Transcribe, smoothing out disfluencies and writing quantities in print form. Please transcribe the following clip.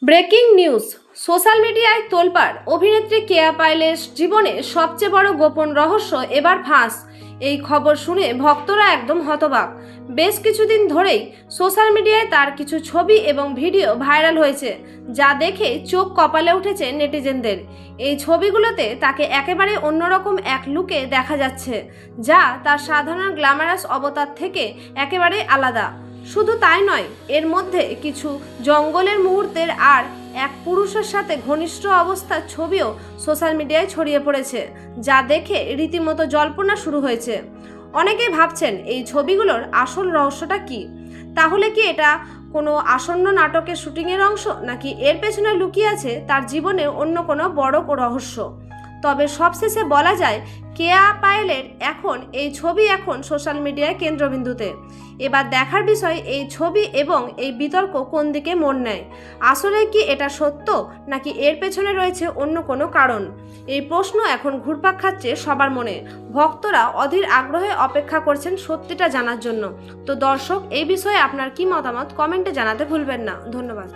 Breaking news. Social মিডিয়ায় তোলপাড় অভিনেত্রী কেয়া পায়েলের জীবনে সবচেয়ে বড় গোপন রহস্য এবার ফাঁস। এই খবর শুনে ভক্তরা একদম হতবাক। বেশ কিছুদিন ধরেই সোশ্যাল মিডিয়ায় তার কিছু ছবি এবং ভিডিও ভাইরাল হয়েছে, যা দেখে চোখ কপালে উঠেছে নেটিজেনদের। এই ছবিগুলোতে তাকে একেবারে অন্যরকম এক লুকে দেখা যাচ্ছে, যা তার সাধারণ গ্ল্যামারাস অবতার থেকে একেবারে আলাদা। শুধু তাই নয়, এর মধ্যে কিছু জঙ্গলের মুহূর্তের আর এক পুরুষের সাথে ঘনিষ্ঠ অবস্থার ছবিও সোশ্যাল মিডিয়ায় ছড়িয়ে পড়েছে, যা দেখে রীতিমতো জল্পনা শুরু হয়েছে। অনেকেই ভাবছেন এই ছবিগুলোর আসল রহস্যটা কি। তাহলে কি এটা কোনো আসন্ন নাটকের শুটিংয়ের অংশ, নাকি এর পেছনে লুকিয়ে আছে তার জীবনে অন্য কোনো বড় রহস্য? তবে সবশেষে বলা যায়, কেয়া পায়েলের এই ছবি এখন সোশ্যাল মিডিয়ায় কেন্দ্রবিন্দুতে। এবার দেখার বিষয় এই ছবি এবং এই বিতর্ক কোন দিকে মোড় নেয়। আসলে কি এটা সত্য, নাকি এর পেছনে রয়েছে অন্য কোনো কারণ? এই প্রশ্ন এখন ঘুরপাক খাচ্ছে সবার মনে। ভক্তরা অধীর আগ্রহে অপেক্ষা করছেন সত্যিটা জানার জন্য। তো দর্শক, এই বিষয়ে আপনার কি মতামত কমেন্টে জানাতে ভুলবেন না। ধন্যবাদ।